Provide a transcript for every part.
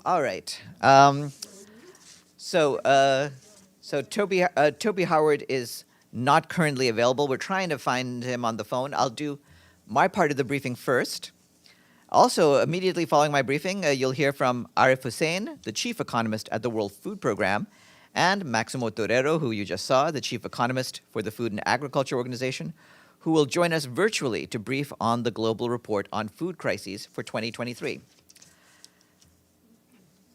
All right. So Toby Howard is not currently available. We're trying to find him on the phone. I'll do my part of the briefing first. Also, immediately following my briefing, you'll hear from Arif Hussein, the chief economist at the World Food Program, and Maximo Torero, who you just saw, the chief economist for the Food and Agriculture Organization, who will join us virtually to brief on the global report on food crises for 2023.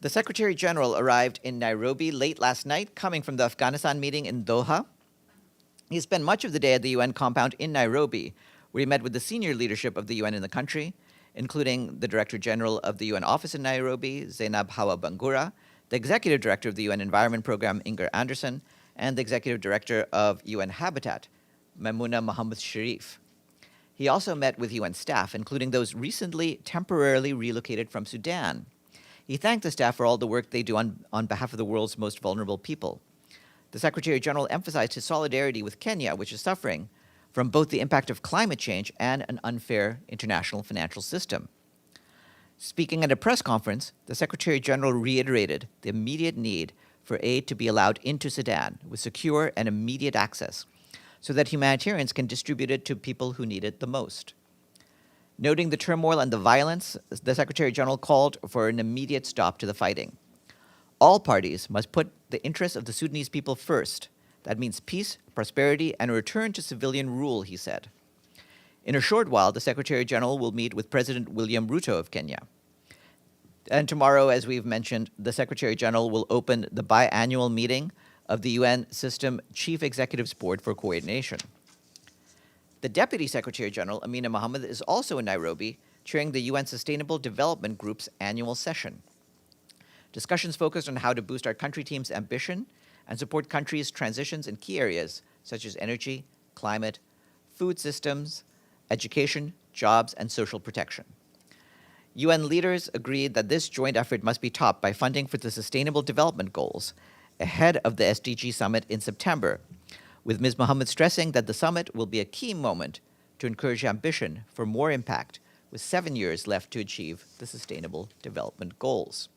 The Secretary General arrived in Nairobi late last night, coming from the Afghanistan meeting in Doha. He spent much of the day at the UN compound in Nairobi, where he met with the senior leadership of the UN in the country, including the Director General of the UN office in Nairobi, Zainab Hawa Bangura, the Executive Director of the UN Environment Program, Inger Anderson, and the Executive Director of UN Habitat, Maimouna Mohammed Sharif. He also met with UN staff, including those recently temporarily relocated from Sudan. He thanked the staff for all the work they do on behalf of the world's most vulnerable people. The Secretary General emphasized his solidarity with Kenya, which is suffering from both the impact of climate change and an unfair international financial system. Speaking at a press conference, the Secretary General reiterated the immediate need for aid to be allowed into Sudan with secure and immediate access so that humanitarians can distribute it to people who need it the most. Noting the turmoil and the violence, the Secretary General called for an immediate stop to the fighting. All parties must put the interests of the Sudanese people first. That means peace, prosperity, and a return to civilian rule, he said. In a short while, the Secretary General will meet with President William Ruto of Kenya. And tomorrow, as we've mentioned, the Secretary General will open the biannual meeting of the UN System Chief Executives Board for Coordination. The Deputy Secretary General, Amina Mohammed, is also in Nairobi, chairing the UN Sustainable Development Group's annual session. Discussions focused on how to boost our country team's ambition and support countries' transitions in key areas such as energy, climate, food systems, education, jobs, and social protection. UN leaders agreed that this joint effort must be topped by funding for the Sustainable Development Goals ahead of the SDG summit in September, with Ms. Mohammed stressing that the summit will be a key moment to encourage ambition for more impact, with 7 years left to achieve the Sustainable Development Goals.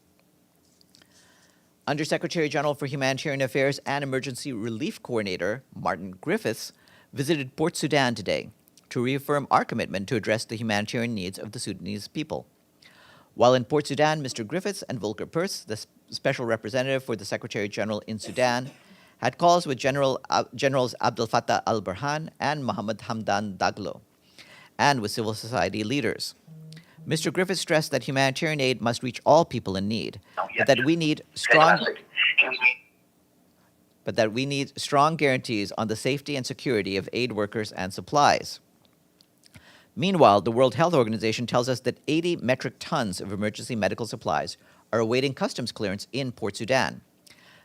Undersecretary General for Humanitarian Affairs and Emergency Relief Coordinator Martin Griffiths visited Port Sudan today to reaffirm our commitment to address the humanitarian needs of the Sudanese people. While in Port Sudan, Mr. Griffiths and Volker Perthes, the special representative for the Secretary General in Sudan, had calls with Generals Abdel Fattah al-Burhan and Mohammed Hamdan Daglo, and with civil society leaders. Mr. Griffiths stressed that humanitarian aid must reach all people in need, but that we need strong guarantees on the safety and security of aid workers and supplies. Meanwhile, the World Health Organization tells us that 80 metric tons of emergency medical supplies are awaiting customs clearance in Port Sudan.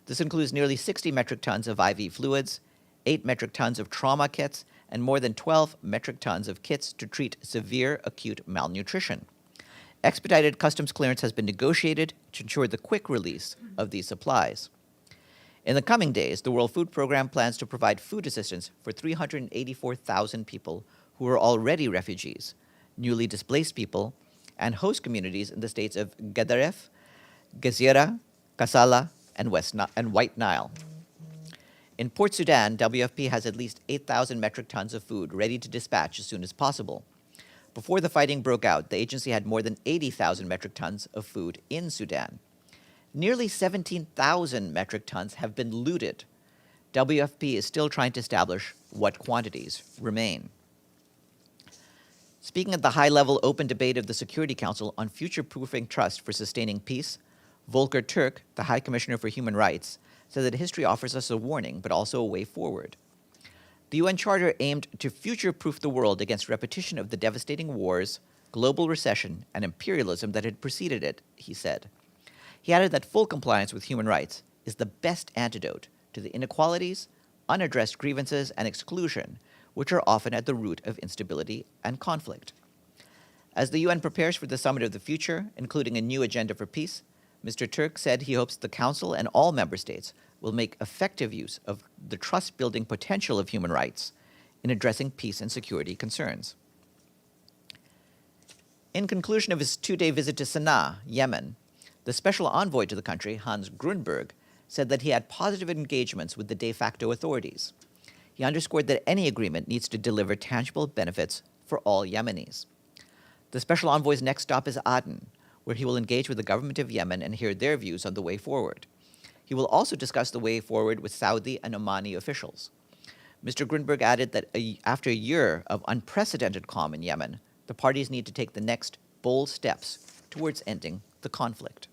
This includes nearly 60 metric tons of IV fluids, 8 metric tons of trauma kits, and more than 12 metric tons of kits to treat severe acute malnutrition. Expedited customs clearance has been negotiated to ensure the quick release of these supplies. In the coming days, the World Food Program plans to provide food assistance for 384,000 people who are already refugees, newly displaced people, and host communities in the states of Gadaref, Gezira, Kassala, and White Nile. In Port Sudan, WFP has at least 8,000 metric tons of food ready to dispatch as soon as possible. Before the fighting broke out, the agency had more than 80,000 metric tons of food in Sudan. Nearly 17,000 metric tons have been looted. WFP is still trying to establish what quantities remain. Speaking at the high-level open debate of the Security Council on future-proofing trust for sustaining peace, Volker Turk, the High Commissioner for Human Rights, said that history offers us a warning, but also a way forward. The UN Charter aimed to future-proof the world against repetition of the devastating wars, global recession, and imperialism that had preceded it, he said. He added that full compliance with human rights is the best antidote to the inequalities, unaddressed grievances, and exclusion, which are often at the root of instability and conflict. As the UN prepares for the Summit of the Future, including a new agenda for peace, Mr. Turk said he hopes the Council and all member states will make effective use of the trust-building potential of human rights in addressing peace and security concerns. In conclusion of his 2-day visit to Sana'a, Yemen, The special envoy to the country, Hans Grunberg, said that he had positive engagements with the de facto authorities. He underscored that any agreement needs to deliver tangible benefits for all Yemenis. The special envoy's next stop is Aden, where he will engage with the government of Yemen and hear their views on the way forward. He will also discuss the way forward with Saudi and Omani officials. Mr. Grunberg added that after a year of unprecedented calm in Yemen, the parties need to take the next bold steps towards ending the conflict.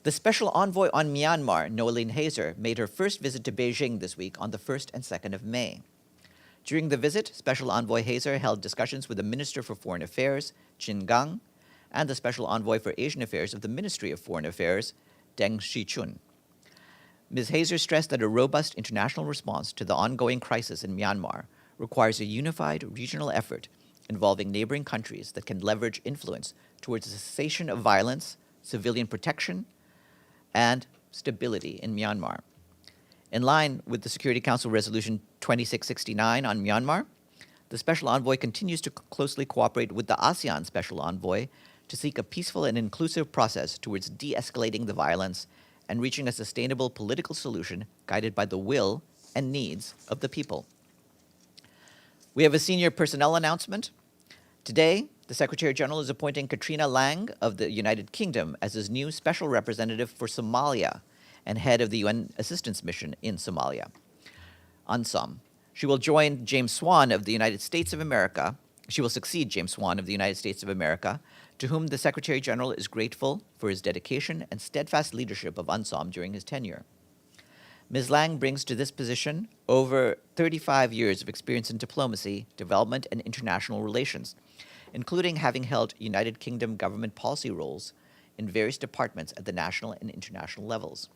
The special envoy on Myanmar, Noeline Heyzer, made her first visit to Beijing this week on the 1st and 2nd of May. During the visit, Special Envoy Heyzer held discussions with the Minister for Foreign Affairs, Qin Gang, and the Special Envoy for Asian Affairs of the Ministry of Foreign Affairs, Deng Shichun. Ms. Heyzer stressed that a robust international response to the ongoing crisis in Myanmar requires a unified regional effort involving neighboring countries that can leverage influence towards the cessation of violence, civilian protection, and stability in Myanmar. In line with the Security Council Resolution 2669 on Myanmar, the Special Envoy continues to closely cooperate with the ASEAN Special Envoy to seek a peaceful and inclusive process towards de-escalating the violence and reaching a sustainable political solution guided by the will and needs of the people. We have a senior personnel announcement. Today, the Secretary General is appointing Katrina Lang of the United Kingdom as his new special representative for Somalia and head of the UN Assistance Mission in Somalia, UNSOM. She will join James Swan of the United States of America. She will succeed James Swan of the United States of America, to whom the Secretary General is grateful for his dedication and steadfast leadership of UNSOM during his tenure. Ms. Lang brings to this position over 35 years of experience in diplomacy, development, and international relations, including having held United Kingdom government policy roles in various departments at the national and international levels.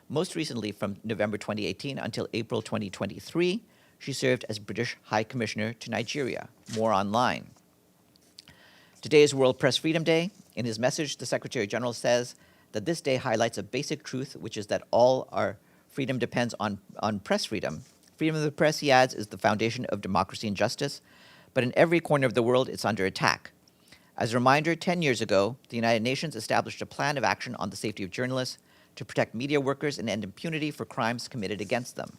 Most recently, from November 2018 until April 2023, she served as British High Commissioner to Nigeria. More online. Today is World Press Freedom Day. In his message, the Secretary General says that this day highlights a basic truth, which is that all our freedom depends on press freedom. Freedom of the press, he adds, is the foundation of democracy and justice, but in every corner of the world, it's under attack. As a reminder, 10 years ago, the United Nations established a plan of action on the safety of journalists to protect media workers and end impunity for crimes committed against them.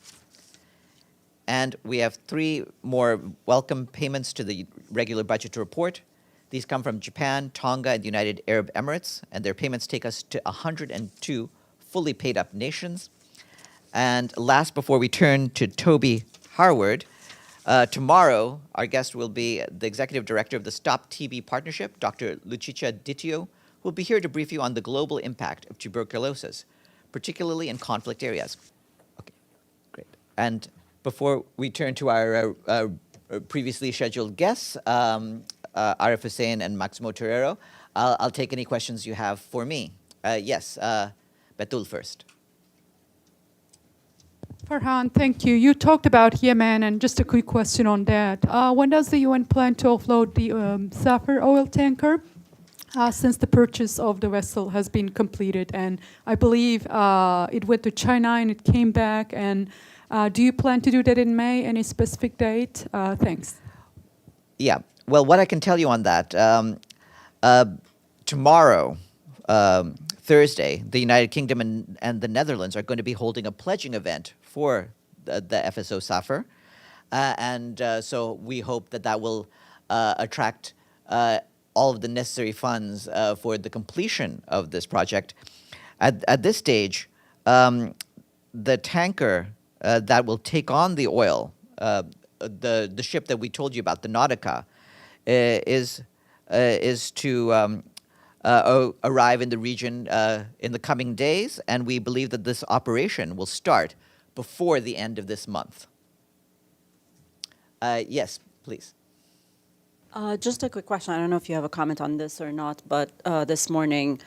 And we have 3 more welcome payments to the regular budget to report. These come from Japan, Tonga, and the United Arab Emirates, and their payments take us to 102 fully paid up nations. And last, before we turn to Toby Harward, tomorrow our guest will be the Executive Director of the Stop TB Partnership, Dr. Lucicia Dittio, who will be here to brief you on the global impact of tuberculosis, particularly in conflict areas. Okay, great. And before we turn to our previously scheduled guests, Arif Hussein and Maximo Torero, I'll take any questions you have for me. Yes, Betul first. Farhan, thank you. You talked about Yemen, and just a quick question on that. When does the UN plan to offload the Zafar oil tanker? Since the purchase of the vessel has been completed, and I believe it went to China and it came back, and do you plan to do that in May? Any specific date? Thanks. Yeah, well, what I can tell you on that, tomorrow, Thursday, the United Kingdom and the Netherlands are going to be holding a pledging event for the FSO Zafar, and so we hope that that will attract all of the necessary funds for the completion of this project. At this stage, the tanker that will take on the oil, the ship that we told you about, the Nautica, is to arrive in the region in the coming days, and we believe that this operation will start before the end of this month. Yes, please. Just a quick question. I don't know if you have a comment on this or not, but this morning,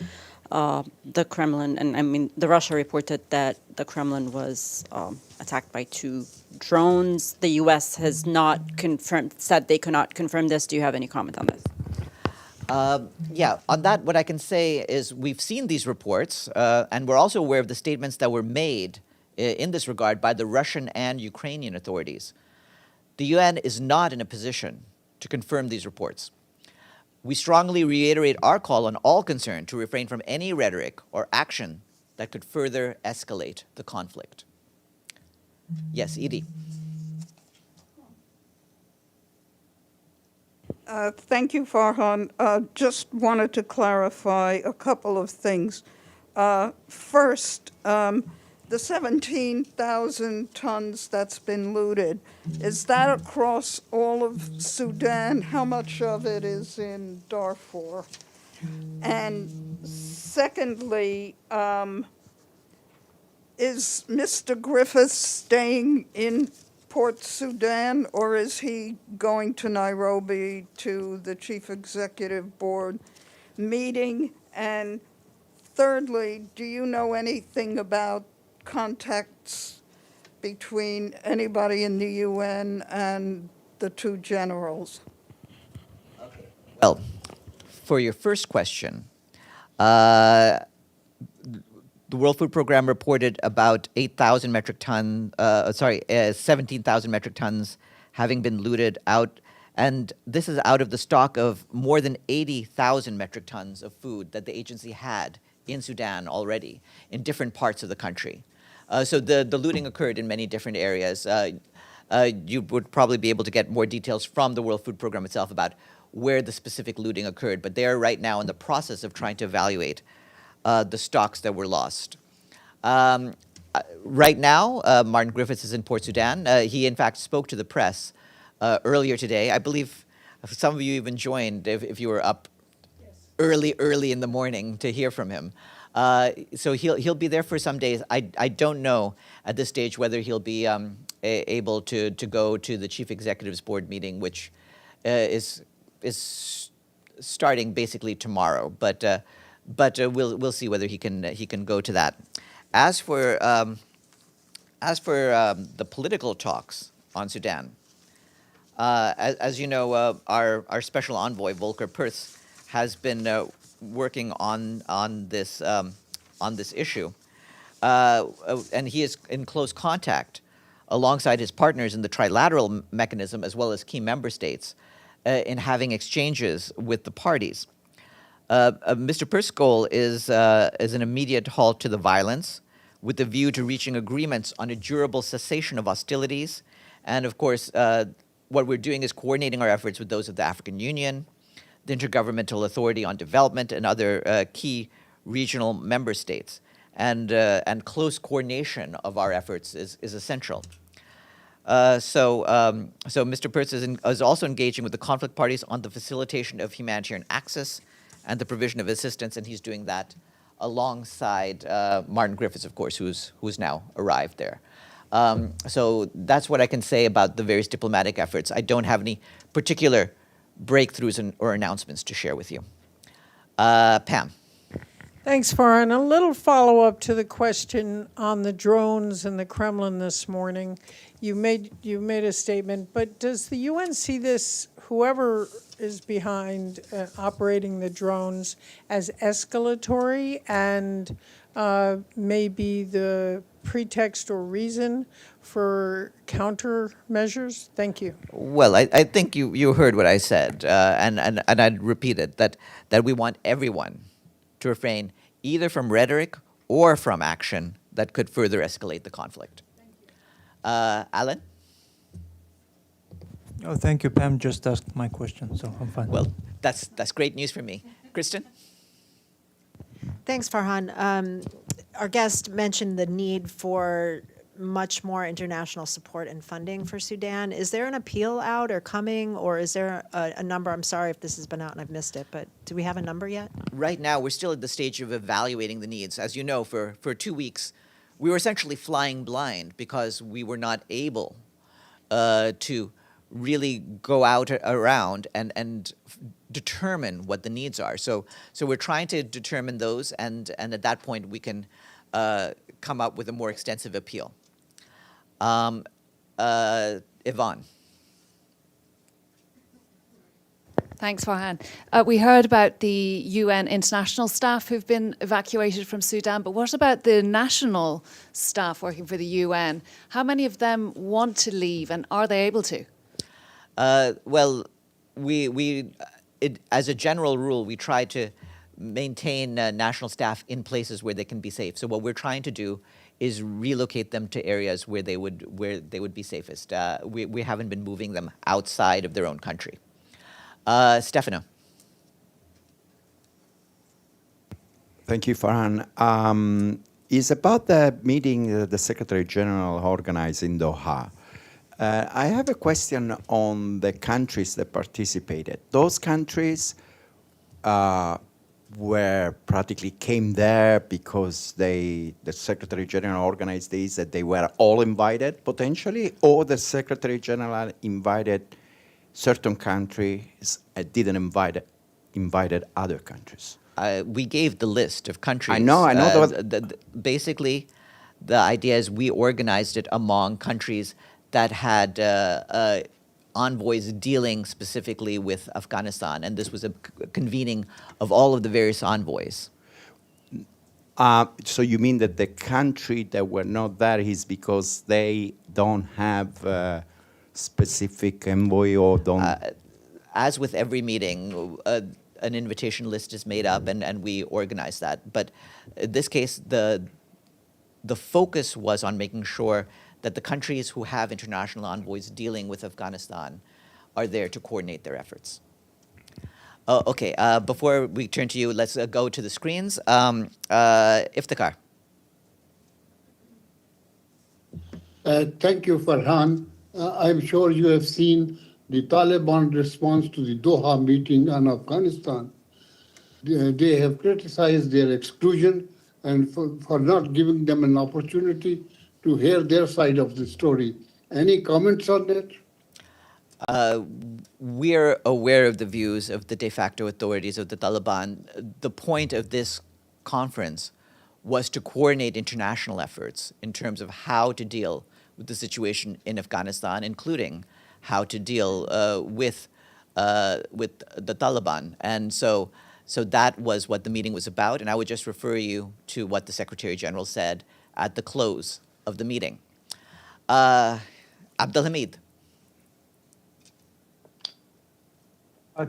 the Kremlin, and I mean, the Russia reported that the Kremlin was attacked by 2 drones. The U.S. has not said they cannot confirm this. Do you have any comment on this? Yeah, on that, what I can say is we've seen these reports, and we're also aware of the statements that were made in this regard by the Russian and Ukrainian authorities. The UN is not in a position to confirm these reports. We strongly reiterate our call on all concerned to refrain from any rhetoric or action that could further escalate the conflict. Yes, Edie. Thank you, Farhan. Just wanted to clarify a couple of things. First, the 17,000 tons that's been looted, is that across all of Sudan? How much of it is in Darfur? And secondly, is Mr. Griffiths staying in Port Sudan, or is he going to Nairobi to the Chief Executive Board meeting? And thirdly, do you know anything about contacts between anybody in the UN and the two generals? Well, for your first question, the World Food Program reported about 17,000 metric tons having been looted out, and this is out of the stock of more than 80,000 metric tons of food that the agency had in Sudan already, in different parts of the country. So the looting occurred in many different areas. You would probably be able to get more details from the World Food Program itself about where the specific looting occurred, but they are right now in the process of trying to evaluate the stocks that were lost. Right now, Martin Griffiths is in Port Sudan. He, in fact, spoke to the press earlier today. I believe some of you even joined if you were up early in the morning to hear from him. So he'll be there for some days. I don't know at this stage whether he'll be able to go to the Chief Executive's Board meeting, which is starting basically tomorrow. But we'll see whether he can go to that. As for the political talks on Sudan, as you know, our special envoy Volker Perthes has been working on this issue, and he is in close contact alongside his partners in the trilateral mechanism as well as key member states in having exchanges with the parties. Mr. Perthes' goal is an immediate halt to the violence with the view to reaching agreements on a durable cessation of hostilities. And of course, what we're doing is coordinating our efforts with those of the African Union, the Intergovernmental Authority on Development, and other key regional member states. And close coordination of our efforts is essential. So Mr. Perthes is also engaging with the conflict parties on the facilitation of humanitarian access and the provision of assistance, and he's doing that alongside Martin Griffiths, of course, who's now arrived there. So that's what I can say about the various diplomatic efforts. I don't have any particular breakthroughs or announcements to share with you. Pam. Thanks, Farhan. A little follow-up to the question on the drones in the Kremlin this morning. You made a statement, but does the UN see this, whoever is behind operating the drones, as escalatory and maybe the pretext or reason for countermeasures? Thank you. Well, I think you heard what I said, and I'd repeat it, that we want everyone to refrain either from rhetoric or from action that could further escalate the conflict. Alan? Oh, thank you, Pam. Just asked my question, so I'm fine. Well, that's great news for me. Kristen? Thanks, Farhan. Our guest mentioned the need for much more international support and funding for Sudan. Is there an appeal out or coming, or is there a number? I'm sorry if this has been out and I've missed it, but do we have a number yet? Right now, we're still at the stage of evaluating the needs. As you know, for 2 weeks, we were essentially flying blind because we were not able to really go out around and determine what the needs are. So we're trying to determine those, and at that point, we can come up with a more extensive appeal. Yvonne. Thanks, Farhan. We heard about the UN international staff who've been evacuated from Sudan, but what about the national staff working for the UN? How many of them want to leave, and are they able to? Well, we as a general rule, we try to maintain national staff in places where they can be safe. So what we're trying to do is relocate them to areas where they would be safest. We haven't been moving them outside of their own country. Stefano. Thank you, Farhan. It's about the meeting the Secretary General organized in Doha. I have a question on the countries that participated. Those countries were practically came there because the Secretary General organized this, that they were all invited potentially, or the Secretary General invited certain countries and didn't invited other countries. We gave the list of countries. I know. Basically, the idea is we organized it among countries that had envoys dealing specifically with Afghanistan, and this was a convening of all of the various envoys. So you mean that the country that were not there is because they don't have a specific envoy or don't... As with every meeting, an invitation list is made up, and we organize that. But in this case, the focus was on making sure that the countries who have international envoys dealing with Afghanistan are there to coordinate their efforts. Okay, before we turn to you, let's go to the screens. Iftikhar. Thank you, Farhan. I'm sure you have seen the Taliban response to the Doha meeting on Afghanistan. They have criticized their exclusion and for not giving them an opportunity to hear their side of the story. Any comments on that? We're aware of the views of the de facto authorities of the Taliban. The point of this conference was to coordinate international efforts in terms of how to deal with the situation in Afghanistan, including how to deal with the Taliban. And so that was what the meeting was about, and I would just refer you to what the Secretary General said at the close of the meeting. Abdelhamid.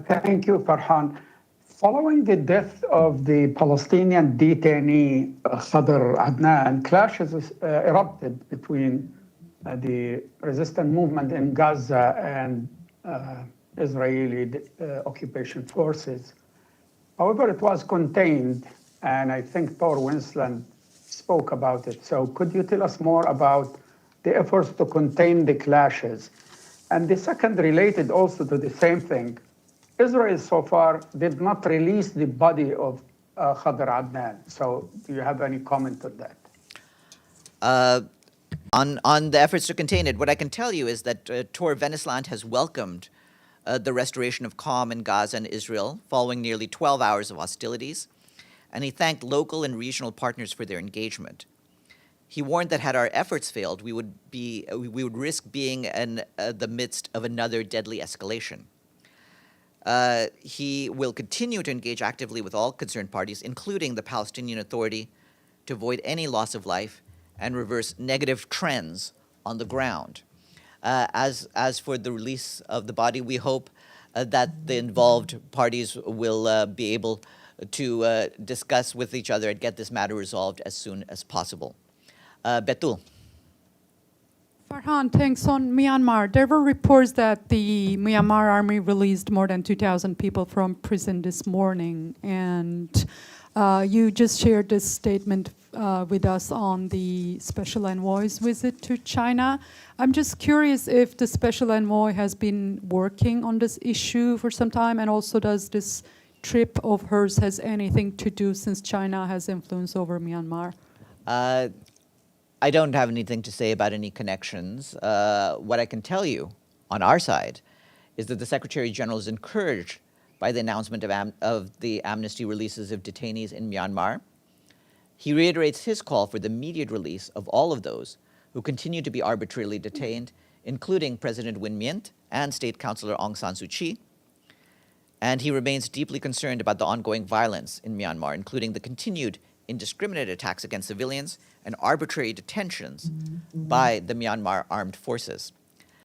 Thank you, Farhan. Following the death of the Palestinian detainee Khadr Adnan, clashes erupted between the resistance movement in Gaza and Israeli occupation forces. However, it was contained, and I think Thor Winsland spoke about it. So could you tell us more about the efforts to contain the clashes? And the second, related also to the same thing, Israel so far did not release the body of Khadr Adnan. So do you have any comment on that? On the efforts to contain it, what I can tell you is that Tor Venesland has welcomed the restoration of calm in Gaza and Israel following nearly 12 hours of hostilities, and he thanked local and regional partners for their engagement. He warned that had our efforts failed, we would risk being in the midst of another deadly escalation. He will continue to engage actively with all concerned parties, including the Palestinian Authority, to avoid any loss of life and reverse negative trends on the ground. As for the release of the body, we hope that the involved parties will be able to discuss with each other and get this matter resolved as soon as possible. Betul. Farhan, thanks. On Myanmar, there were reports that the Myanmar army released more than 2,000 people from prison this morning, and you just shared this statement with us on the special envoy's visit to China. I'm just curious if the special envoy has been working on this issue for some time, and also does this trip of hers has anything to do since China has influence over Myanmar? I don't have anything to say about any connections. What I can tell you on our side is that the Secretary General is encouraged by the announcement of the amnesty releases of detainees in Myanmar. He reiterates his call for the immediate release of all of those who continue to be arbitrarily detained, including President Win Myint and State Councilor Aung San Suu Kyi. And he remains deeply concerned about the ongoing violence in Myanmar, including the continued indiscriminate attacks against civilians and arbitrary detentions by the Myanmar armed forces.